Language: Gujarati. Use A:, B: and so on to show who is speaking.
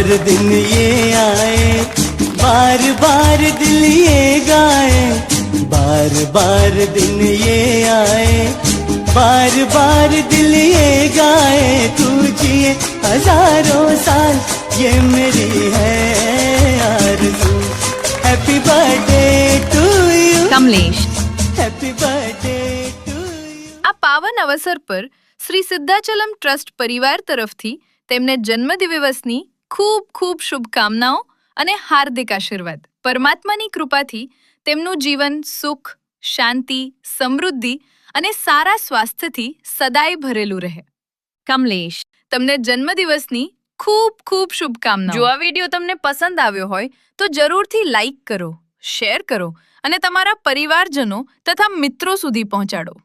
A: बार दिन ये आए, बार बार दिल ये गाए, बार बार दिन ये आए, बार बार दिल ये गाए, तू जिए हजारों साल ये मेरी है आरज़ू। Happy birthday to you
B: Kamlesh,
A: happy birthday to you.
B: આ પાવન અવસર પર શ્રી સિદ્ધાચલમ ટ્રસ્ટ પરિવાર તરફથી તેમને જન્મદિવસની ખૂબ ખૂબ શુભકામનાઓ અને હાર્દિક આશીર્વાદ। પરમાત્માની કૃપાથી તેમનું જીવન સુખ, શાંતિ, સમૃદ્ધિ અને સારા સ્વાસ્થ્યથી સદાય ભરેલું રહે। કમલેશ, તમને જન્મદિવસની ખૂબ ખૂબ શુભકામનાઓ। જો આ વિડીયો તમને પસંદ આવ્યો હોય તો જરૂરથી લાઈક કરો, શેર કરો અને તમારા પરિવારજનો તથા મિત્રો સુધી પહોંચાડો।